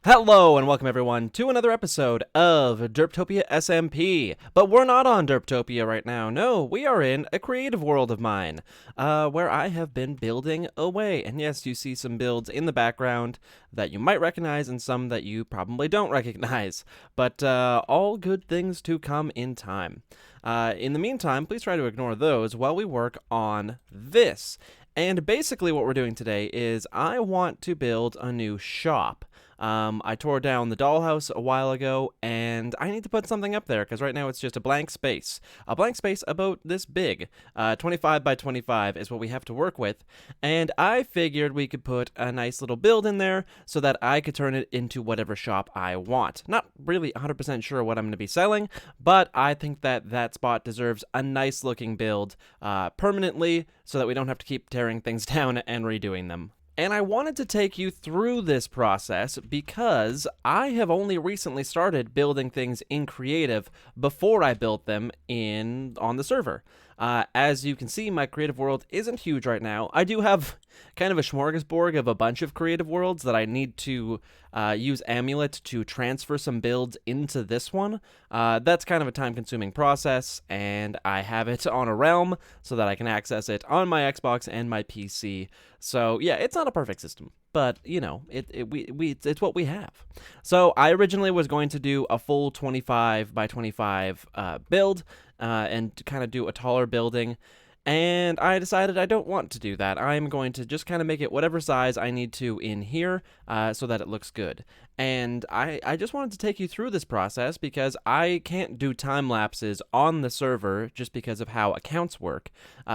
Hello and welcome everyone to another episode of Derptopia SMP. But we're not on Derptopia right now. No, we are in a creative world of mine, where I have been building away. And yes, you see some builds in the background that you might recognize and some that you probably don't recognize. But all good things to come in time. In the meantime, please try to ignore those while we work on this. And basically what we're doing today is I want to build a new shop. I tore down the dollhouse a while ago, and I need to put something up there, because right now it's just a blank space. A blank space about this big. 25 by 25 is what we have to work with, and I figured we could put a nice little build in there so that I could turn it into whatever shop I want. Not really 100% sure what I'm going to be selling, but I think that that spot deserves a nice looking build permanently so that we don't have to keep tearing things down and redoing them. And I wanted to take you through this process because I have only recently started building things in creative before I built them on the server. As you can see, my creative world isn't huge right now. I do have kind of a smorgasbord of a bunch of creative worlds that I need to use Amulet to transfer some builds into this one. That's kind of a time-consuming process, and I have it on a realm so that I can access it on my Xbox and my PC. So yeah, it's not a perfect system, but you know, it's what we have. So I originally was going to do a full 25 by 25 build and kind of do a taller building. And I decided I don't want to do that. I'm going to just kind of make it whatever size I need to in here so that it looks good. And I just wanted to take you through this process because I can't do time lapses on the server just because of how accounts work.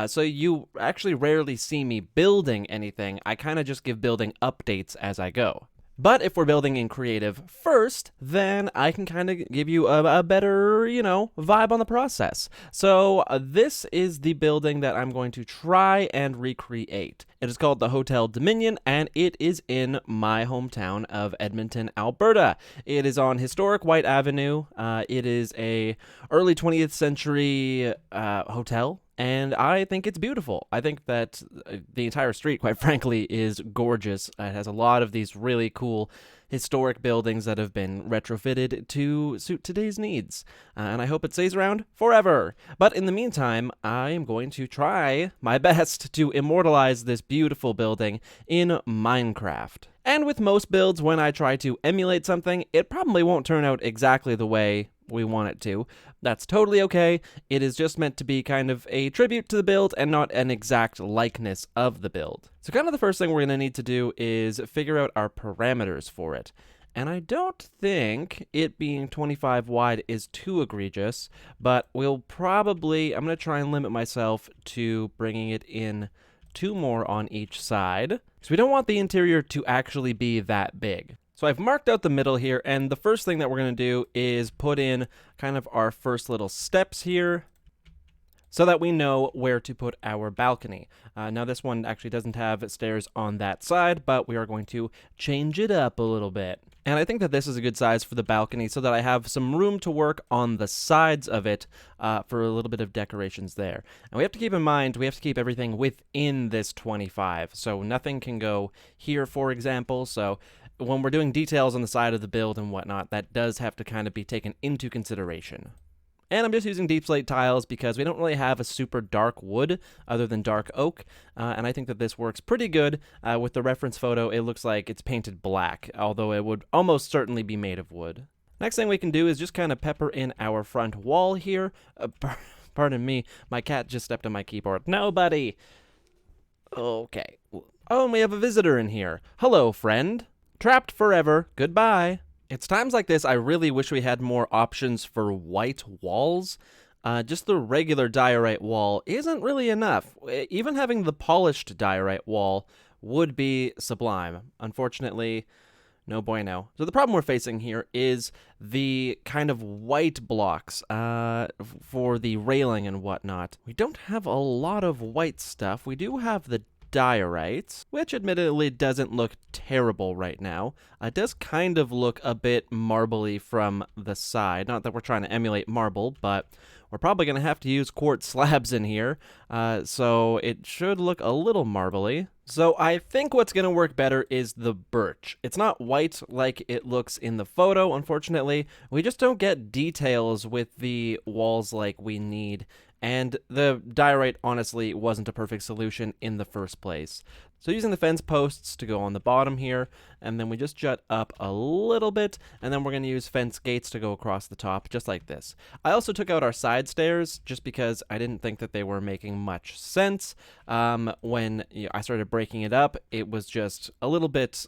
So you actually rarely see me building anything. I kind of just give building updates as I go. But if we're building in creative first, then I can kind of give you a better, vibe on the process. So this is the building that I'm going to try and recreate. It is called the Hotel Dominion, and it is in my hometown of Edmonton, Alberta. It is on historic Whyte Avenue. It is a early 20th century hotel. And I think it's beautiful. I think that the entire street, quite frankly, is gorgeous. It has a lot of these really cool historic buildings that have been retrofitted to suit today's needs. And I hope it stays around forever. But in the meantime, I am going to try my best to immortalize this beautiful building in Minecraft. And with most builds, when I try to emulate something, it probably won't turn out exactly the way we want it to. That's totally okay. It is just meant to be kind of a tribute to the build and not an exact likeness of the build. So kind of the first thing we're going to need to do is figure out our parameters for it. And I don't think it being 25 wide is too egregious, but I'm going to try and limit myself to bringing it in 2 more on each side. So we don't want the interior to actually be that big. So I've marked out the middle here, and the first thing that we're going to do is put in kind of our first little steps here so that we know where to put our balcony. Now this one actually doesn't have stairs on that side, but we are going to change it up a little bit. And I think that this is a good size for the balcony so that I have some room to work on the sides of it for a little bit of decorations there. And we have to keep in mind, we have to keep everything within this 25. So nothing can go here, for example. So when we're doing details on the side of the build and whatnot, that does have to kind of be taken into consideration. And I'm just using deep slate tiles because we don't really have a super dark wood other than dark oak. And I think that this works pretty good. With the reference photo, it looks like it's painted black, although it would almost certainly be made of wood. Next thing we can do is just kind of pepper in our front wall here. Pardon me, my cat just stepped on my keyboard. No, buddy. Okay. Oh, and we have a visitor in here. Hello, friend. Trapped forever. Goodbye. It's times like this I really wish we had more options for white walls. Just the regular diorite wall isn't really enough. Even having the polished diorite wall would be sublime. Unfortunately, no bueno. So the problem we're facing here is the kind of white blocks for the railing and whatnot. We don't have a lot of white stuff. We do have the diorite, which admittedly doesn't look terrible right now. It does kind of look a bit marbly from the side. Not that we're trying to emulate marble, but we're probably going to have to use quartz slabs in here, so it should look a little marbly. So I think what's going to work better is the birch. It's not white like it looks in the photo, unfortunately. We just don't get details with the walls like we need, and the diorite honestly wasn't a perfect solution in the first place. So using the fence posts to go on the bottom here, and then we just jut up a little bit, and then we're going to use fence gates to go across the top, just like this. I also took out our side stairs, just because I didn't think that they were making much sense. When I started breaking it up, it was just a little bit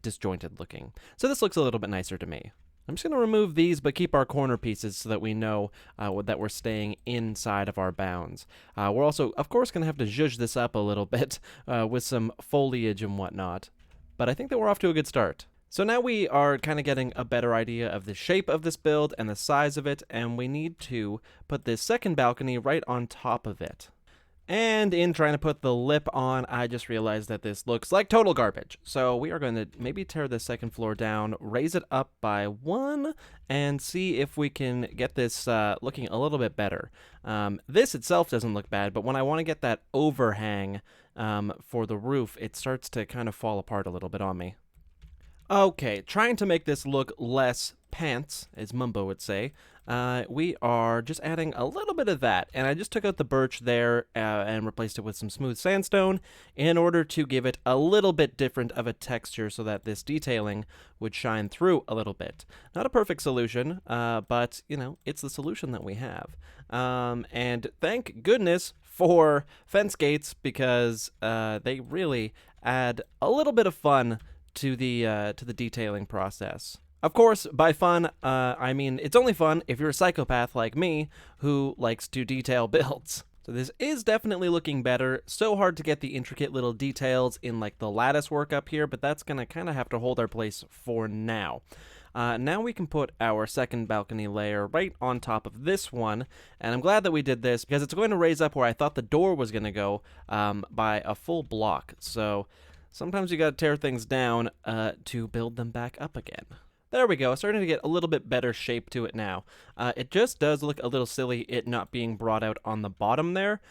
disjointed looking. So this looks a little bit nicer to me. I'm just going to remove these, but keep our corner pieces so that we know that we're staying inside of our bounds. We're also, of course, going to have to zhuzh this up a little bit with some foliage and whatnot. But I think that we're off to a good start. So now we are kind of getting a better idea of the shape of this build and the size of it, and we need to put this second balcony right on top of it. And in trying to put the lip on, I just realized that this looks like total garbage. So we are going to maybe tear the second floor down, raise it up by 1, and see if we can get this looking a little bit better. This itself doesn't look bad, but when I want to get that overhang for the roof, it starts to kind of fall apart a little bit on me. Okay, trying to make this look less pants, as Mumbo would say, we are just adding a little bit of that, and I just took out the birch there and replaced it with some smooth sandstone in order to give it a little bit different of a texture so that this detailing would shine through a little bit. Not a perfect solution, but, you know, it's the solution that we have. And thank goodness for fence gates, because they really add a little bit of fun to the detailing process. Of course, by fun, I mean it's only fun if you're a psychopath like me who likes to detail builds. So this is definitely looking better. So hard to get the intricate little details in like the lattice work up here, but that's gonna kind of have to hold our place for now. Now we can put our second balcony layer right on top of this one, and I'm glad that we did this because it's going to raise up where I thought the door was going to go by a full block. So sometimes you gotta tear things down to build them back up again. There we go, starting to get a little bit better shape to it now. It just does look a little silly it not being brought out on the bottom there,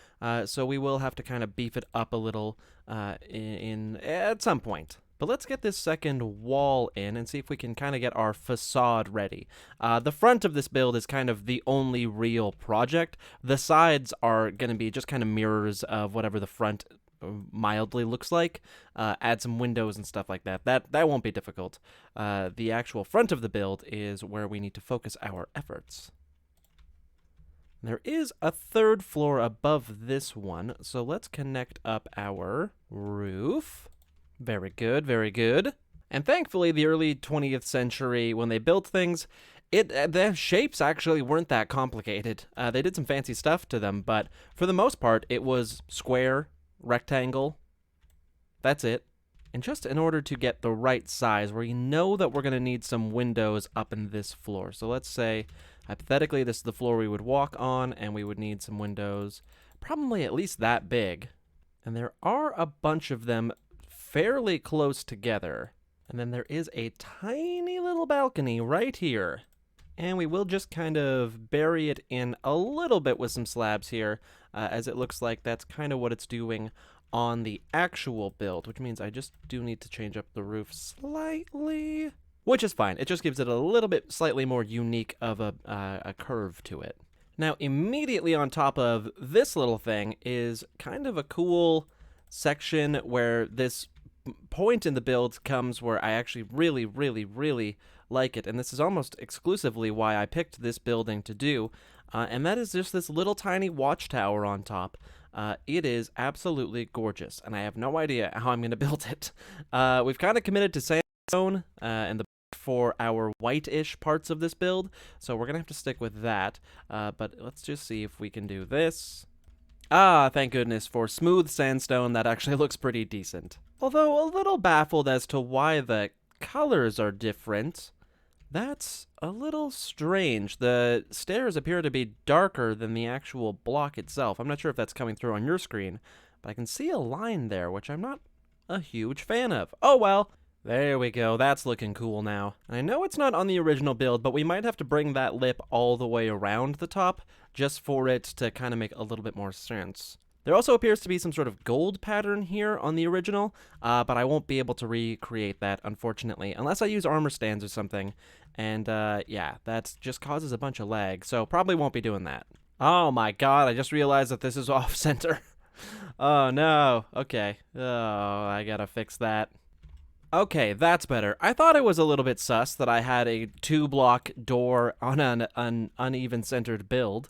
so we will have to kind of beef it up a little at some point. But let's get this second wall in and see if we can kind of get our facade ready. The front of this build is kind of the only real project. The sides are going to be just kind of mirrors of whatever the front mildly looks like. Add some windows and stuff like that. That won't be difficult. The actual front of the build is where we need to focus our efforts. There is a third floor above this one, so let's connect up our roof. Very good, very good. And thankfully, the early 20th century, when they built things, the shapes actually weren't that complicated. They did some fancy stuff to them, but for the most part, it was square, rectangle. That's it. And just in order to get the right size, we know that we're going to need some windows up in this floor. So let's say, hypothetically, this is the floor we would walk on, and we would need some windows, probably at least that big. And there are a bunch of them fairly close together. And then there is a tiny little balcony right here. And we will just kind of bury it in a little bit with some slabs here, as it looks like that's kind of what it's doing on the actual build, which means I just do need to change up the roof slightly, which is fine. It just gives it a little bit slightly more unique of a curve to it. Now, immediately on top of this little thing is kind of a cool section where this point in the build comes where I actually really, really, really like it, and this is almost exclusively why I picked this building to do, and that is just this little tiny watchtower on top. It is absolutely gorgeous, and I have no idea how I'm going to build it. We've kind of committed to sandstone and the for our white-ish parts of this build, so we're going to have to stick with that, but let's just see if we can do this. Ah, thank goodness for smooth sandstone. That actually looks pretty decent. Although a little baffled as to why the colors are different. That's a little strange. The stairs appear to be darker than the actual block itself. I'm not sure if that's coming through on your screen, but I can see a line there, which I'm not a huge fan of. Oh well. There we go, that's looking cool now. And I know it's not on the original build, but we might have to bring that lip all the way around the top just for it to kind of make a little bit more sense. There also appears to be some sort of gold pattern here on the original, but I won't be able to recreate that, unfortunately, unless I use armor stands or something. And yeah, that just causes a bunch of lag, so probably won't be doing that. Oh my god, I just realized that this is off-center. Oh no, okay. Oh, I gotta fix that. Okay, that's better. I thought it was a little bit sus that I had a 2-block door on an uneven centered build.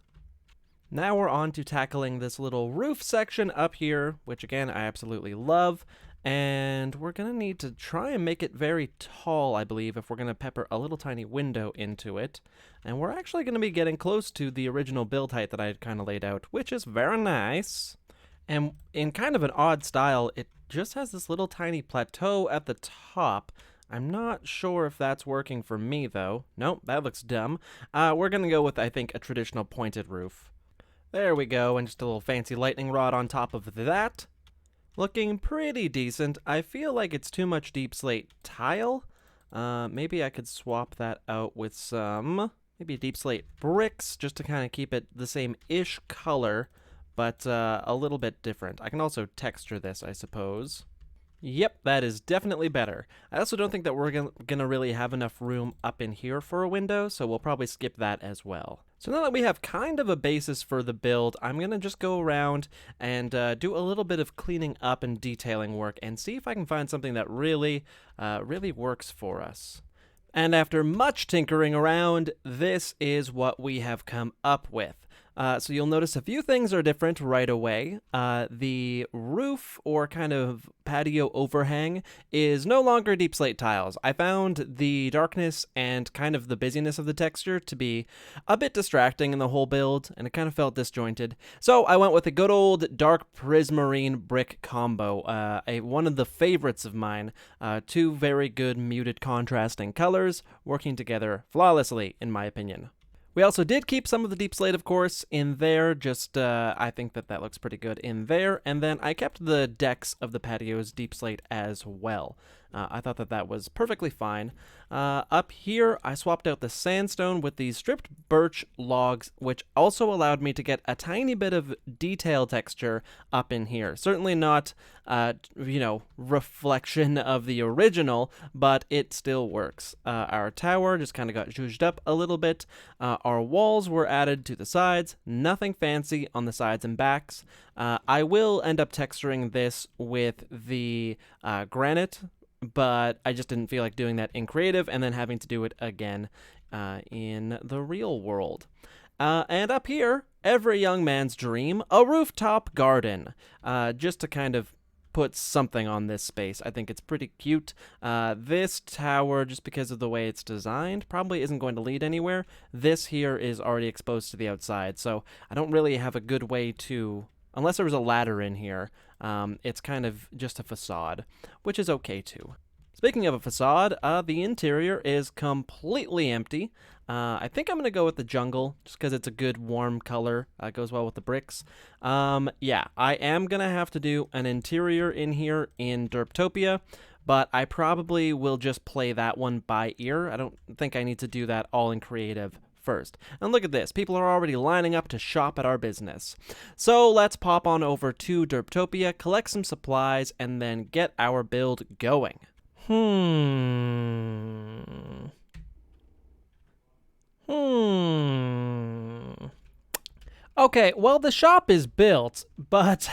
Now we're on to tackling this little roof section up here, which again, I absolutely love. And we're gonna need to try and make it very tall, I believe, if we're gonna pepper a little tiny window into it. And we're actually gonna be getting close to the original build height that I had kind of laid out, which is very nice. And in kind of an odd style, it just has this little tiny plateau at the top. I'm not sure if that's working for me, though. Nope, that looks dumb. We're going to go with, I think, a traditional pointed roof. There we go, and just a little fancy lightning rod on top of that. Looking pretty decent. I feel like it's too much deep slate tile. Maybe I could swap that out with some, maybe deep slate bricks, just to kind of keep it the same-ish color, but a little bit different. I can also texture this, I suppose. Yep, that is definitely better. I also don't think that we're gonna really have enough room up in here for a window, so we'll probably skip that as well. So now that we have kind of a basis for the build, I'm gonna just go around and do a little bit of cleaning up and detailing work and see if I can find something that really works for us. And after much tinkering around, this is what we have come up with. So you'll notice a few things are different right away. The roof or kind of patio overhang is no longer deep slate tiles. I found the darkness and kind of the busyness of the texture to be a bit distracting in the whole build, and it kind of felt disjointed. So I went with a good old dark prismarine brick combo, one of the favorites of mine. Two very good muted contrasting colors working together flawlessly, in my opinion. We also did keep some of the deep slate, of course, in there. Just, I think that looks pretty good in there. And then I kept the decks of the patios deep slate as well. I thought that was perfectly fine. Up here, I swapped out the sandstone with these stripped birch logs, which also allowed me to get a tiny bit of detail texture up in here. Certainly not, reflection of the original, but it still works. Our tower just kind of got zhuzhed up a little bit. Our walls were added to the sides. Nothing fancy on the sides and backs. I will end up texturing this with the granite, but I just didn't feel like doing that in creative and then having to do it again in the real world. And up here, every young man's dream, a rooftop garden. Just to kind of put something on this space. I think it's pretty cute. This tower, just because of the way it's designed, probably isn't going to lead anywhere. This here is already exposed to the outside, so I don't really have a good way to, unless there was a ladder in here, it's kind of just a facade, which is okay too. Speaking of a facade, the interior is completely empty. I think I'm going to go with the jungle, just because it's a good warm color. It goes well with the bricks. Yeah, I am going to have to do an interior in here in Derptopia, but I probably will just play that one by ear. I don't think I need to do that all in creative first. And look at this, people are already lining up to shop at our business. So let's pop on over to Derptopia, collect some supplies, and then get our build going. Okay, well, the shop is built, but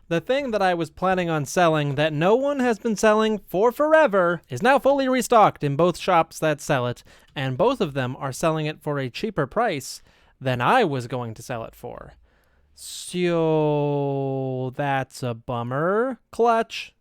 the thing that I was planning on selling that no one has been selling for forever is now fully restocked in both shops that sell it, and both of them are selling it for a cheaper price than I was going to sell it for. So that's a bummer. Clutch.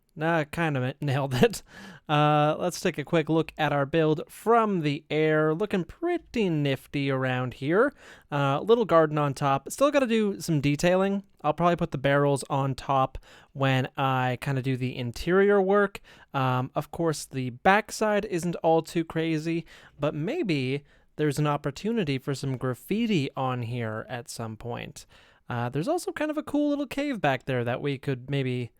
Kind of nailed it. Let's take a quick look at our build from the air. Looking pretty nifty around here. Little garden on top. Still got to do some detailing. I'll probably put the barrels on top when I kind of do the interior work. Of course, the backside isn't all too crazy, but maybe there's an opportunity for some graffiti on here at some point. There's also kind of a cool little cave back there that we could maybe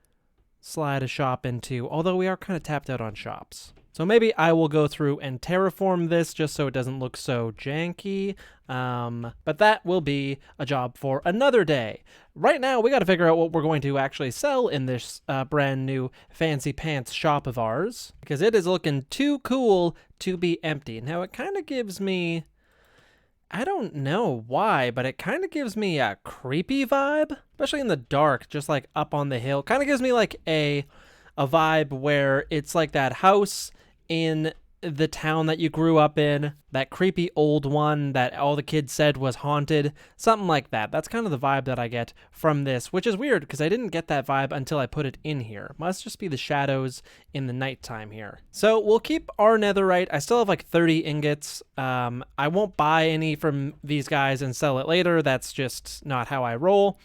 slide a shop into, although we are kind of tapped out on shops. So maybe I will go through and terraform this just so it doesn't look so janky. But that will be a job for another day. Right now, we got to figure out what we're going to actually sell in this brand new fancy pants shop of ours, because it is looking too cool to be empty. Now, it kind of gives me, I don't know why, but it kind of gives me a creepy vibe, especially in the dark, just like up on the hill. Kind of gives me like a vibe where it's like that house in the town that you grew up in, that creepy old one that all the kids said was haunted, something like that. That's kind of the vibe that I get from this, which is weird because I didn't get that vibe until I put it in here. Must just be the shadows in the nighttime here. So we'll keep our netherite. I still have like 30 ingots. I won't buy any from these guys and sell it later. That's just not how I roll.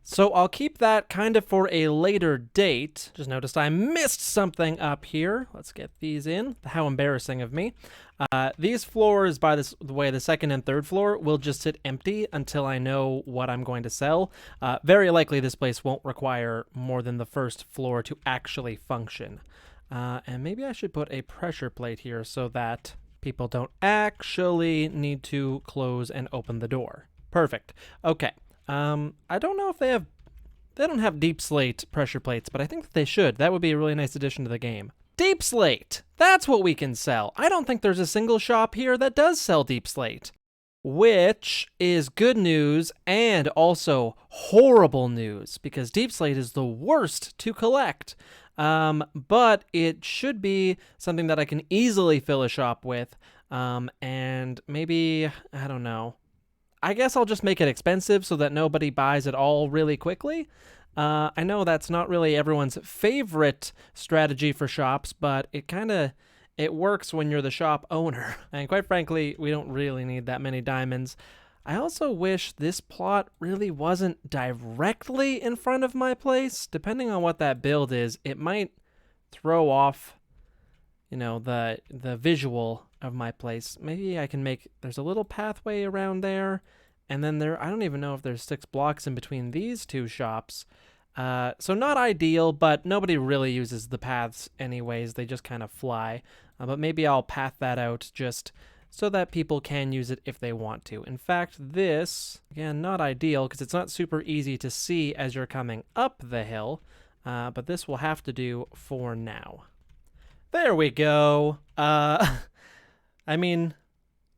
So I'll keep that kind of for a later date. Just noticed I missed something up here. Let's get these in. How embarrassing of me. These floors, by the way, the second and third floor will just sit empty until I know what I'm going to sell. Very likely this place won't require more than the first floor to actually function. And maybe I should put a pressure plate here so that people don't actually need to close and open the door. Perfect. Okay. I don't know if they don't have deep slate pressure plates, but I think that they should. That would be a really nice addition to the game. Deep slate! That's what we can sell. I don't think there's a single shop here that does sell deep slate, which is good news and also horrible news because deep slate is the worst to collect. But it should be something that I can easily fill a shop with. And maybe, I don't know. I guess I'll just make it expensive so that nobody buys it all really quickly. I know that's not really everyone's favorite strategy for shops, but it works when you're the shop owner. And quite frankly, we don't really need that many diamonds. I also wish this plot really wasn't directly in front of my place. Depending on what that build is, it might throw off, the visual of my place. Maybe I can there's a little pathway around there, and then I don't even know if there's 6 blocks in between these two shops. So not ideal, but nobody really uses the paths anyways. They just kind of fly. But maybe I'll path that out just so that people can use it if they want to. In fact, this, again, not ideal because it's not super easy to see as you're coming up the hill, but this will have to do for now. There we go. I mean,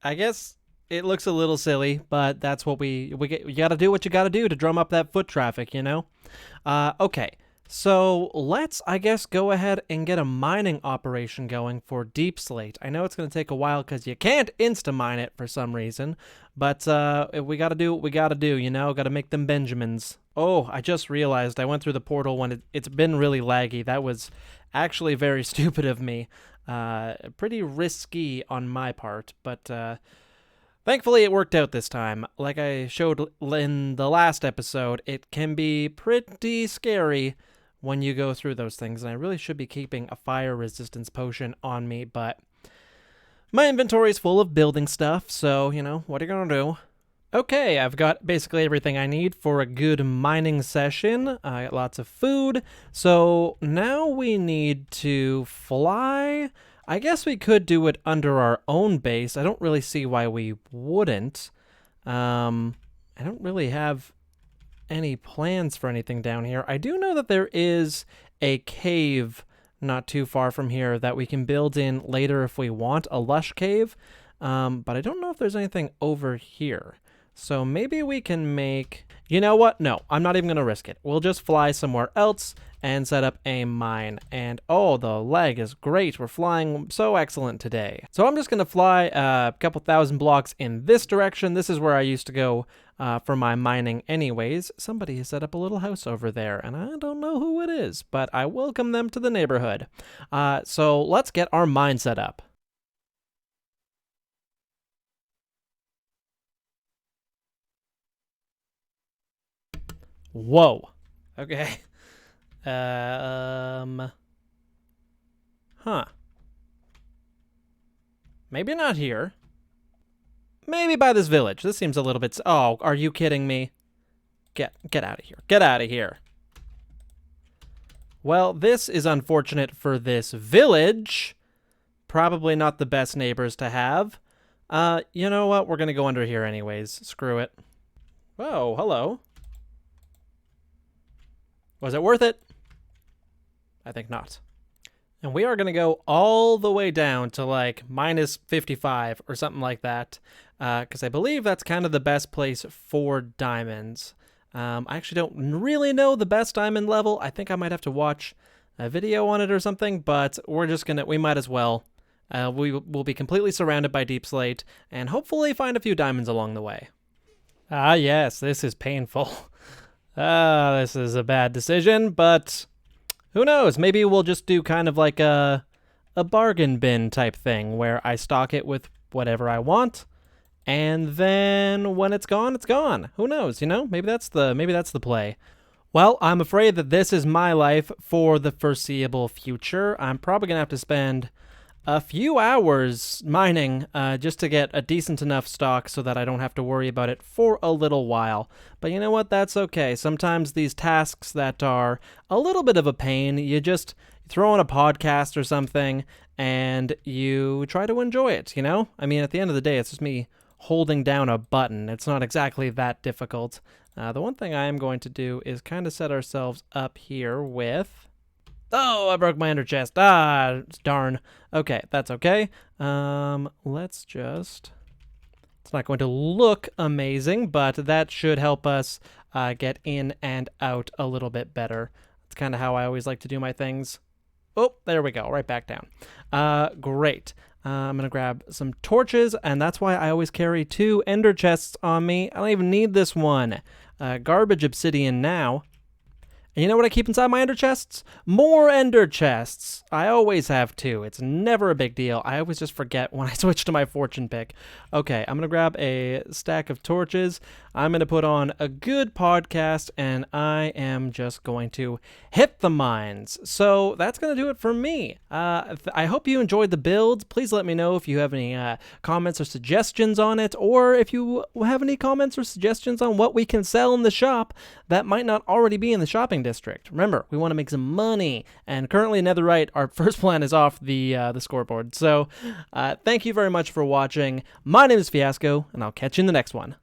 I guess it looks a little silly, but that's what you gotta do what you gotta do to drum up that foot traffic, Okay, so let's, I guess, go ahead and get a mining operation going for deep slate. I know it's gonna take a while because you can't insta-mine it for some reason, but we gotta do what we gotta do, gotta make them Benjamins. Oh, I just realized I went through the portal when it's been really laggy. That was actually very stupid of me. Pretty risky on my part, but thankfully it worked out this time. Like I showed in the last episode, it can be pretty scary when you go through those things, and I really should be keeping a fire resistance potion on me, but my inventory is full of building stuff, so, what are you gonna do? Okay, I've got basically everything I need for a good mining session. I got lots of food. So now we need to fly. I guess we could do it under our own base. I don't really see why we wouldn't. I don't really have any plans for anything down here. I do know that there is a cave not too far from here that we can build in later if we want, a lush cave. But I don't know if there's anything over here. So maybe we can make... You know what? No, I'm not even going to risk it. We'll just fly somewhere else and set up a mine. And oh, the lag is great. We're flying so excellent today. So I'm just going to fly a couple thousand blocks in this direction. This is where I used to go for my mining anyways. Somebody has set up a little house over there, and I don't know who it is, but I welcome them to the neighborhood. So let's get our mine set up. Whoa. Okay. Huh. Maybe not here. maybe by this village. This seems a little bit... Oh, are you kidding me? Get out of here. Get out of here. Well, this is unfortunate for this village. Probably not the best neighbors to have. You know what? We're going to go under here anyways. Screw it. Whoa, hello. Was it worth it? I think not. And we are going to go all the way down to like minus 55 or something like that. Because I believe that's kind of the best place for diamonds. I actually don't really know the best diamond level. I think I might have to watch a video on it or something, but we might as well. We will be completely surrounded by deep slate and hopefully find a few diamonds along the way. Ah, yes, this is painful. This is a bad decision, but who knows? Maybe we'll just do kind of like a bargain bin type thing where I stock it with whatever I want. And then when it's gone, it's gone. Who knows, you know? Maybe that's the play. Well, I'm afraid that this is my life for the foreseeable future. I'm probably going to have to spend a few hours mining just to get a decent enough stock so that I don't have to worry about it for a little while. But you know what? That's okay. Sometimes these tasks that are a little bit of a pain, you just throw on a podcast or something and you try to enjoy it, you know? I mean, at the end of the day, it's just me holding down a button. It's not exactly that difficult. The one thing I am going to do is kind of set ourselves up here with... Oh, I broke my ender chest. Ah, darn. Okay, that's okay. Let's just... It's not going to look amazing, but that should help us get in and out a little bit better. That's kind of how I always like to do my things. Oh, there we go. Right back down. Great. I'm going to grab some torches, and that's why I always carry 2 ender chests on me. I don't even need this one. Garbage obsidian now. And you know what I keep inside my ender chests? More ender chests. I always have 2. It's never a big deal. I always just forget when I switch to my fortune pick. Okay, I'm going to grab a stack of torches. I'm going to put on a good podcast, and I am just going to hit the mines. So that's going to do it for me. I hope you enjoyed the build. Please let me know if you have any comments or suggestions on it, or if you have any comments or suggestions on what we can sell in the shop that might not already be in the shopping district. Remember, we want to make some money, and currently netherite, our first plan is off the scoreboard. So thank you very much for watching. My name is Fiasco, and I'll catch you in the next one.